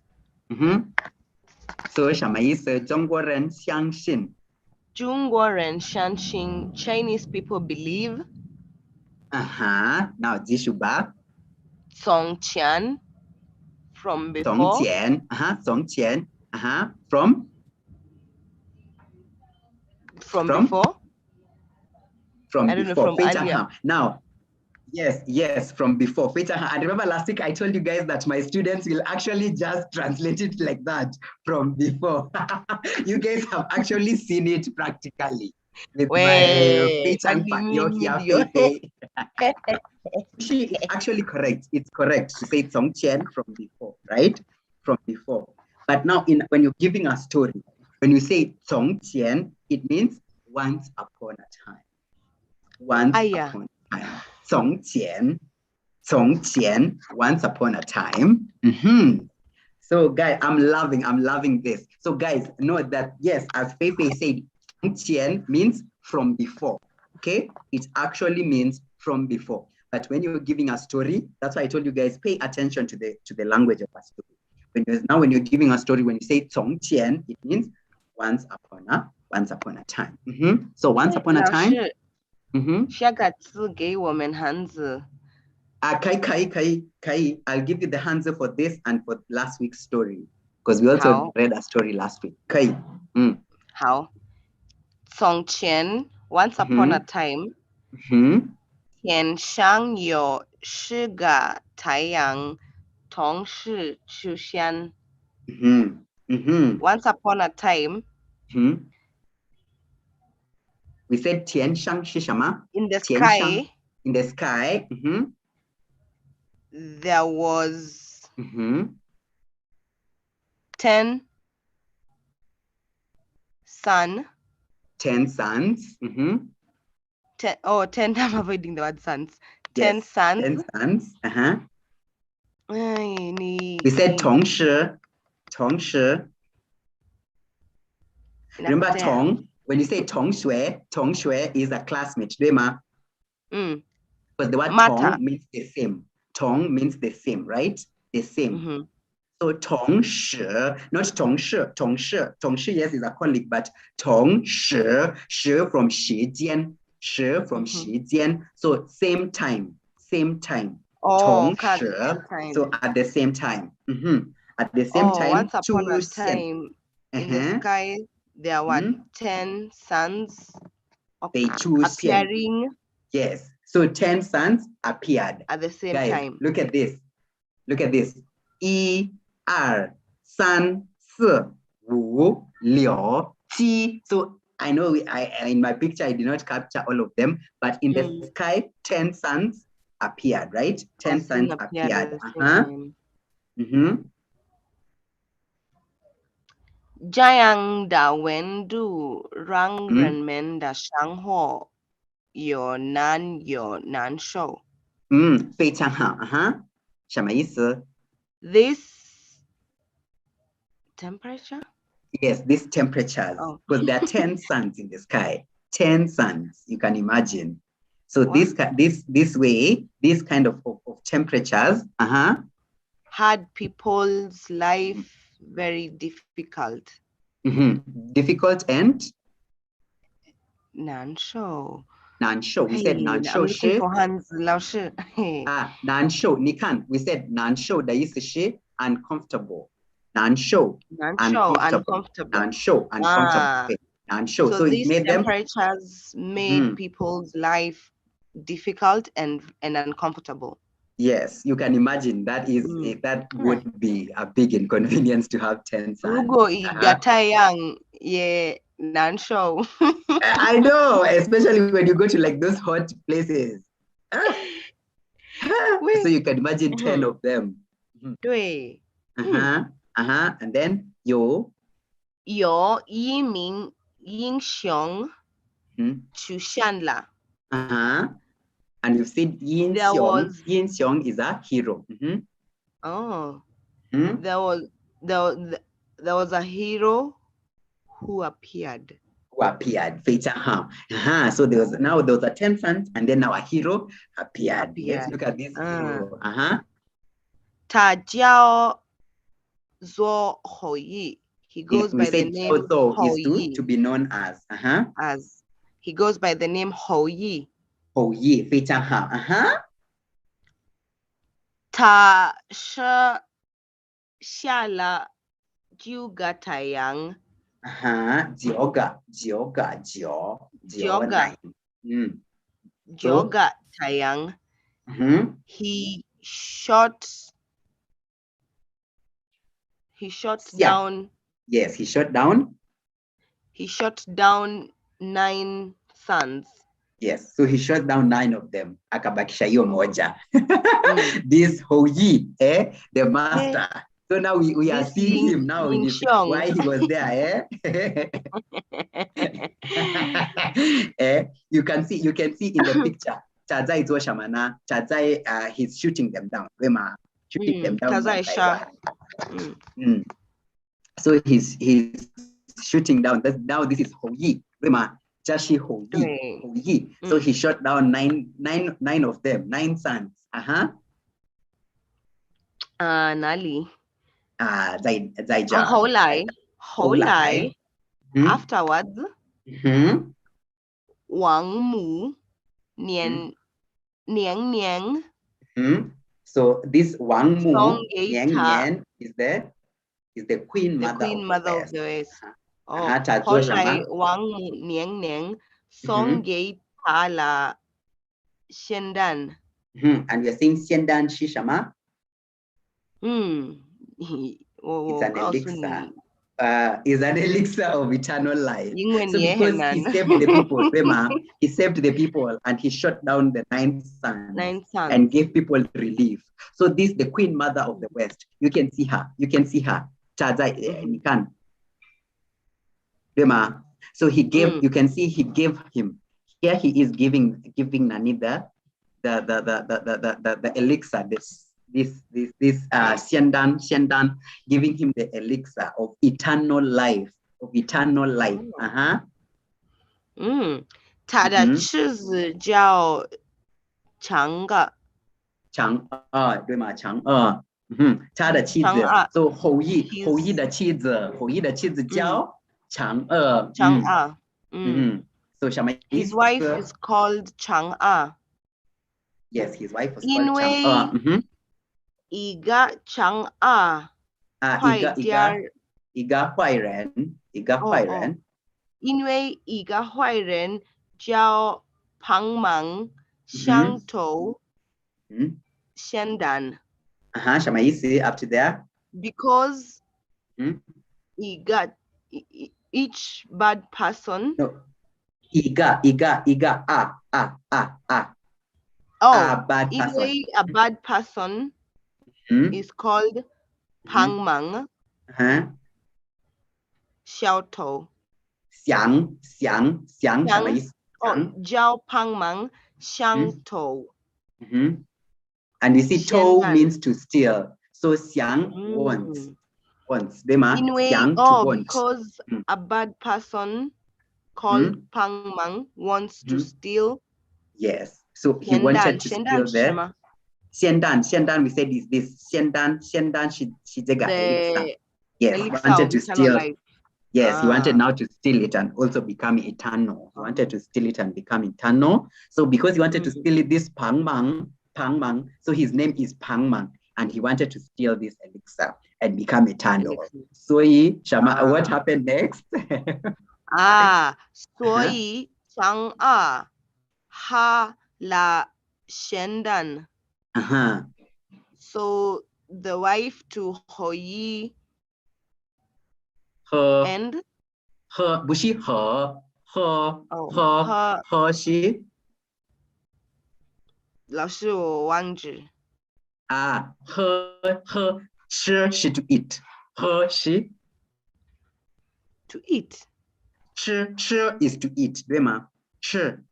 So 什么意思？中国人相信。中国人相信 Chinese people believe. Now 继续吧。从前 from before. 从前 从前 from before. From I don't before. know, from earlier. Now, yes, from before. And remember last week I told you guys that my students will actually just translate it like that, from before. You guys have actually seen it practically. With my She is actually correct. It's correct to say 从前 from before, right? From before. But now when you're giving a story, when you say 从前, it means once upon a time. Once upon a time. 从前, once upon a time. So guys, I'm loving this. So guys, know that yes, as Feifei said, 从前 means from before. Okay? It actually means from before. But when you're giving a story, that's why I told you guys, pay attention to the language of a story. When you're giving a story, when you say 从前, it means once upon a time. So once upon a time. 下个字给我们汉字。可以. I'll give you the hanzi for this and for last week's story. Because we also read a story last week. 可以. 好。从前 once upon a time. 天上有4个太阳同时出现。Once upon a time. We said 天上是什么? In the sky. In the sky. There was 10 sun. 10 suns. 10, I'm avoiding the word suns. 10 suns. 10 suns. We said 同时. Remember 同? When you say 同学 is a classmate, right? Because the word 同 means the same. 同 means the same, right? The same. So 同时, not 同事, 同事 yes is a colleague, but 同时 from 时间 from 时间, so same time. 同时 so at the same time. At the same time. Once upon a time in the sky there were 10 suns appearing. Yes, so 10 suns appeared at the same Guys, time. Look at this. 一二三四五六七. So I know in my picture I did not capture all of them, but in the sky 10 suns appeared, right? 10 suns appeared. Jiang da wendu rang renmen da shangho yo nan shou. 非常好，什么意思？ This temperature? Yes, these temperatures, because there are 10 suns in the sky. 10 suns, you can imagine. So this way, this kind of temperatures, had people's life very difficult. Difficult and? Nan-shou. Nan-shou. We said nan-shou. I'm looking for Hans, 老师. Nan-shou. Nikan. We said nan-shou. Da is she uncomfortable. Nan-shou. Uncomfortable. Nan-shou. Uncomfortable. Nan-shou. So it these made temperatures made people's life difficult and uncomfortable. Yes, you can imagine that would be a big inconvenience to have 10 suns. Rugo igatayang ye nan-shou. I know, especially when you go to like those hot places. So you can imagine 10 of them. 对. And then yo yi ming yin xiong chu shan la. And you've seen Yin Xiong. Yin Xiong is a hero. There was a hero who appeared. So there was a 10 suns, and then now a hero appeared. Let's look at this hero. Ta jiao zuo hou yi. He goes by the name Hou Yi. To be known as. He goes by the name Hou Yi. 侯爷非常好，他是下了9个太阳。9个太阳。He shot down. Yes, he shot down. He shot down 9 suns. Yes, so he shot down 9 of them. Akabakisha hiyo moja. This Hou Yi, the master. So now we are seeing him now. Why he was there, You can see in the picture. Chazai Zoshamana. Chazai, he's shooting them down. Wema, shooting them down. Chazai shot. So he's shooting down. Now this is Hou Yi. Wema. Jashi Hou Yi. So he shot down nine of them, 9 suns. Nali. Zaija. Hou Lai. Afterwards, Wang Mu, Niang. So this Wang Mu, Niang is the queen mother. The queen mother of the West. Hou Lai Wang Mu Niang Song Gei Ta La Xiandan. And you're saying Xiandan Shishama? It's an elixir. Is an elixir of eternal life. So because he saved the people, he saved the people and he shot down the 9 suns and gave people relief. So this the queen mother of the West. You can see her. Chazai Nikan. So he gave. You can see he gave him. Here he is giving Nani the elixir. This Xiandan, giving him the elixir of eternal life. Ta的妻子叫长娥。对吗？长娥。他的妻子。So 侯毅的妻子叫长娥。So 什么意思？ His wife is called 长娥。 Yes, his wife was called 长娥。一个长娥一个坏人。因为一个坏人叫帮忙相头仙丹。Shamaisi, up to there. Because he got each bad person. No. Iga. Oh, bad person. A bad person is called Pangmang. Xiaotou. Xiang, Shamaisi. Jiao Pangmang, Xiangtou. And you see, tou means to steal. So Xiang wants. Xiang to want. Because a bad person called Pangmang wants to steal. Yes. So he wanted to steal the Xiandan, we said is this. Xiandan, Shijega elixir. Yes, wanted to steal. Life. Yes, he wanted now to steal it and also become eternal. He wanted to steal it and become eternal. So because he wanted to steal it, this Pangmang, so his name is Pangmang, and he wanted to steal this elixir and become eternal. So what happened next? Soi Chang Ha La Shendan. So the wife to Hoi and her, she. She to eat. She. To eat. She is to eat. She to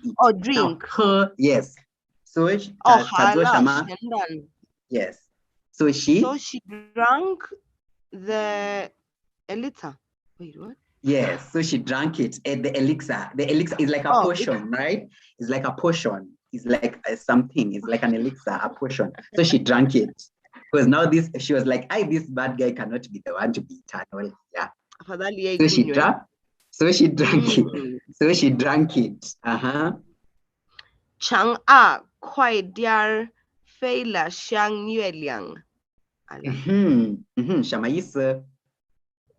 eat. Or drink. Now, yes. So yes. So she drank the elixir. Wait, what? Yes, so she drank it at the elixir. The elixir is like a potion, right? It's like a potion. It's like something. It's like an elixir, a potion. So she drank it. Because now she was like, this bad guy cannot be the one to be eternal. Yeah. So she drank it. So she drank it. Chang kwai diar fei la xiang yue liang. Shamaisi.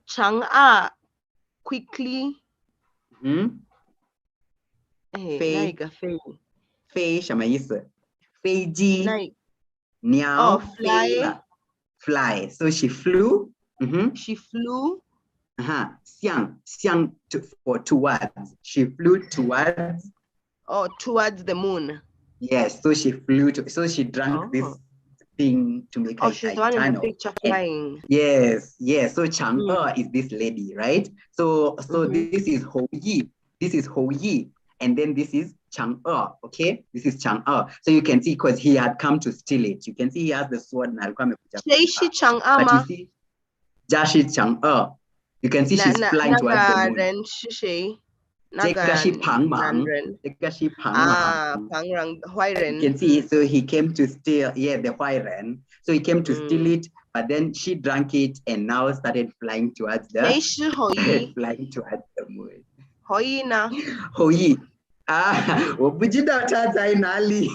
Chang quickly. Fei Shamaisi. Fei ji. Fly. So she flew. She flew. Xiang for towards. She flew towards. Towards the moon. Yes. So she flew so she drank this thing to make her she's the one in the picture flying. Yes. So Chang'e is this lady, right? So this is Hou Yi. This is Hou Yi. And then this is Chang'e, okay? This is Chang'e. So you can see, because he had come to steal it. You can see he has the sword. But you see, Jashi Chang'e. You can see she's flying towards the moon. You can see, so he came to steal, the Huairen. So he came to steal it, but then she drank it and now started flying towards the moon. Hoi. 我不知道他在哪里。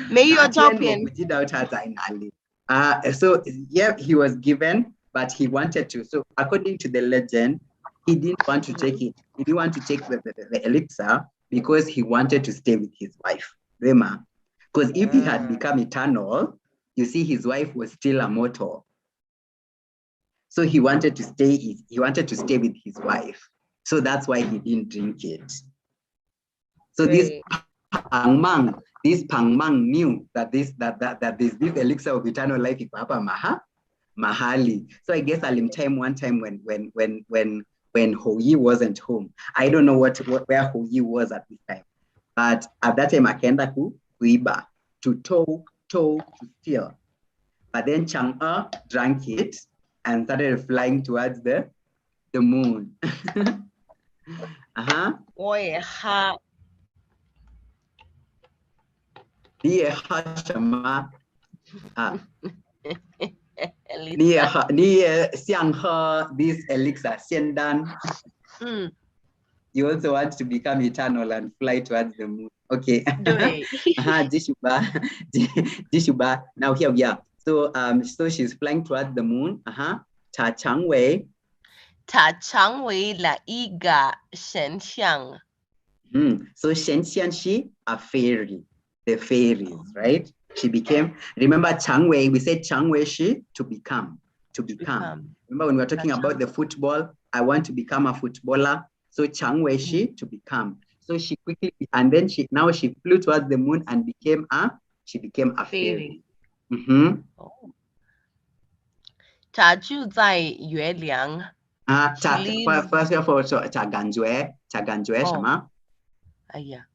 没有照片。我不知道他在哪里。So he was given, but he wanted to. So according to the legend, he didn't want to take it. He didn't want to take the elixir because he wanted to stay with his wife. Because if he had become eternal, you see, his wife was still a mortal. So he wanted to stay. He wanted to stay with his wife. So that's why he didn't drink it. So this Pangmang knew that this elixir of eternal life is mahali. So I guess one time when Hou Yi wasn't home. I don't know where Hou Yi was at this time. But at that time akaenda kuiba, to steal. But then Chang'e drank it and started flying towards the moon. This elixir, Xiandan. You also want to become eternal and fly towards the moon. Okay. Jishuba. Now here we are. So she's flying towards the moon. Ta Changwei. Ta Changwei la iga Shen Xiang. So Shen Xiang, she a fairy. The fairies, right? She became, remember Changwei, we said Changwei Shi, to become. Remember when we were talking about the football, I want to become a footballer. So Changwei Shi, to become. So she quickly, and then she flew towards the moon and became a fairy. Mm-hmm. Oh. 她住在月亮。first of all, 她感觉什么？哎呀，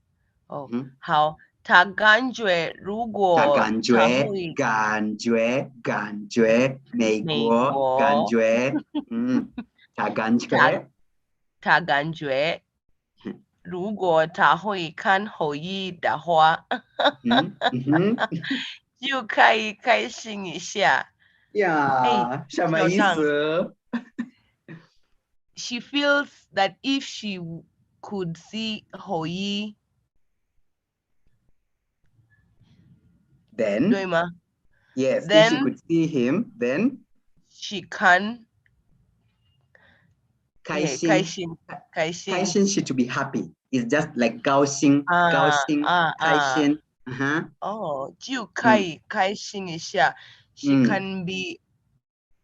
好，她感觉如果感觉美国感觉，她感觉如果她会看后羿的话，就可以开心一下。呀，什么意思？ She feels that if she could see 后羿 then 对吗？ Yes, then if she could see him, then she can 开心 she to be happy. It's just like 高兴开心 哦，就可以开心一下。She can be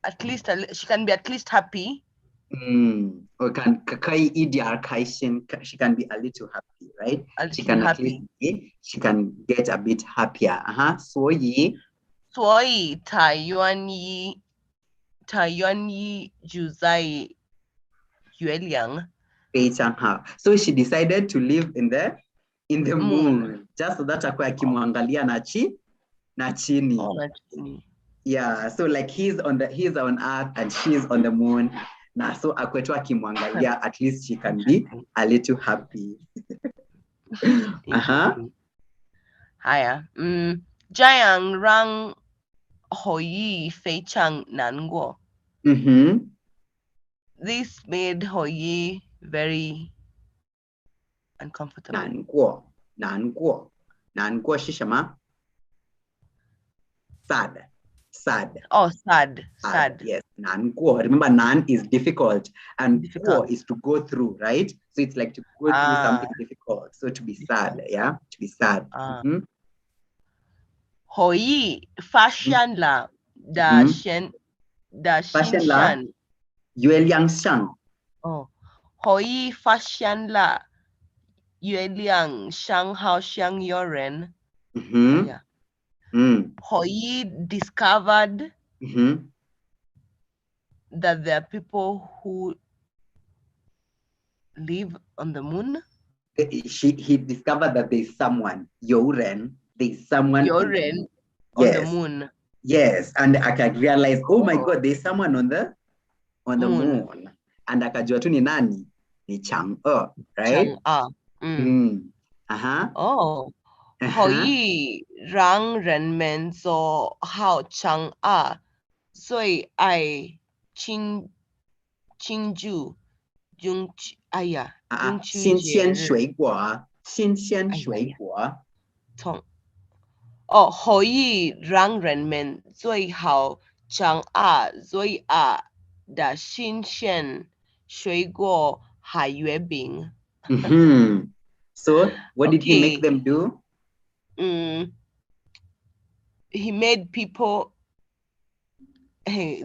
at least happy. Or 可以一点开心 she can be a little happy, right? She can get a bit happier. 所以她愿意住在月亮。非常好。So she decided to live in the moon, just so that akuwa akimwangalia na chini. Yeah, so like he's on Earth and she's on the moon. Na so akwetu akimwangalia, at least she can be a little happy. 这样让后羿非常难过。This made 后羿 very uncomfortable. 难过是什么？ Sad. Oh, sad. Yes, 难过. Remember, nan is difficult and difficult is to go through, right? So it's like to go through something difficult. So to be sad, yeah? To be sad. 后羿发现了的星象。月亮上。后羿发现了月亮上好像有人。后羿 discovered that there are people who live on the moon. He discovered that there's someone, there's someone on the moon. Yes, and I can realize, oh my God, there's someone on the moon. And akajua tu ni nani? Ni Chang'e, right? Oh. 后羿让人们做好Chang'e，最爱庆祝新鲜水果。后羿让人们最好Chang'e最爱的新鲜水果和月饼。So what did he make them do? He made people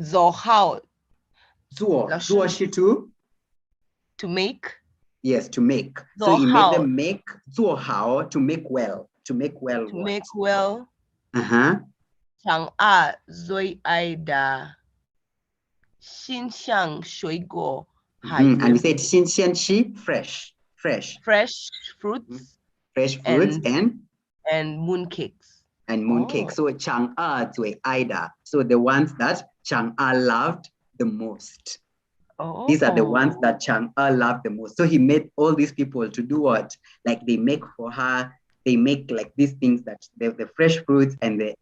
做好。做是 to make. Yes, to make. So he made them make 做好 to make well. To make well. Chang'e最爱的新鲜水果。And we said 新鲜是 fresh fruits. Fresh fruits and mooncakes. And mooncake. So Chang'e最爱的. So the ones that Chang'e loved the most. These are the ones that Chang'e loved the most. So he made all these people to do what? Like they make for her. They make like these things that the fresh fruits and the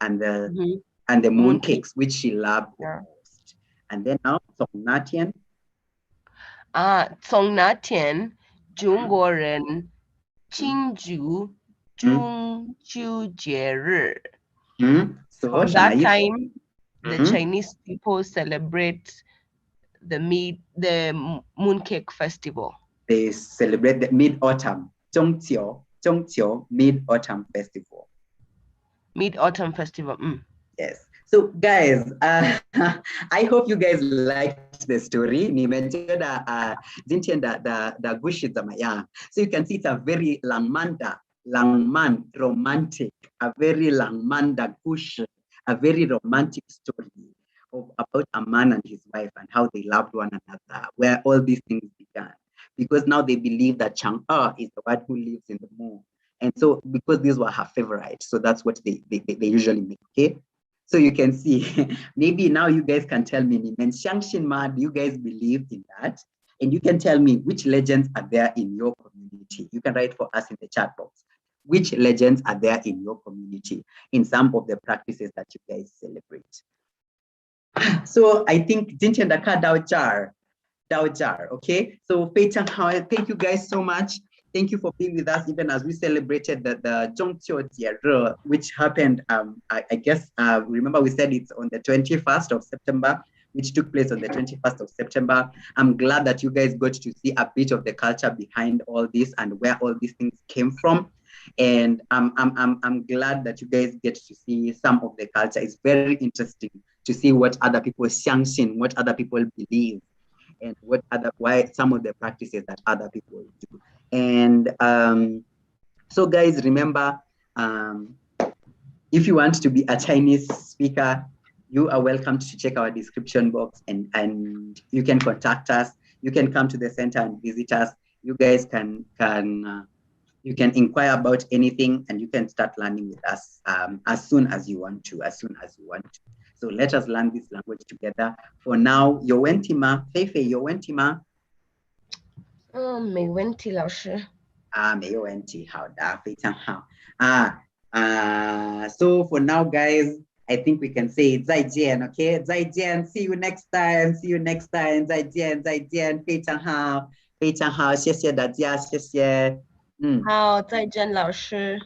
mooncakes, which she loved the most. And then now Songnatian. 从那天中国人庆祝中秋节日。So that time, the Chinese people celebrate the Mooncake Festival. They celebrate the MidAutumn, 中秋 MidAutumn Festival. Mid-Autumn Festival. Yes. So guys, I hope you guys liked the story. So you can see it's a very langman, romantic, a very langmanda gush, a very romantic story about a man and his wife and how they loved one another, where all these things began. Because now they believe that Chang'e is the one who lives in the moon. And so because these were her favorites, so that's what they usually make, okay? So you can see, maybe now you guys can tell me, do you guys believe in that? And you can tell me which legends are there in your community. You can write for us in the chat box. Which legends are there in your community in some of the practices that you guys celebrate? So I think Dintendaka Daojar, okay? So Pei Chang Hao, thank you guys so much. Thank you for being with us, even as we celebrated the Zhongqiu Jie, which happened, I guess, remember we said it's on the 21st of September, which took place on the 21st of September. I'm glad that you guys got to see a bit of the culture behind all this and where all these things came from. And I'm glad that you guys get to see some of the culture. It's very interesting to see what other people xiangxin, what other people believe, and why some of the practices that other people do. And so guys, remember, if you want to be a Chinese speaker, you are welcome to check our description box and you can contact us. You can come to the center and visit us. You guys can you can inquire about anything and you can start learning with us as soon as you want to. So let us learn this language together. For now, Yowentima, Feifei, Yowentima. 没问题，老师。没有问题，好的，非常好。So for now, guys, I think we can say 再见, okay? 再见, see you next time, 再见, 非常好，谢谢大家，谢谢。好，再见，老师。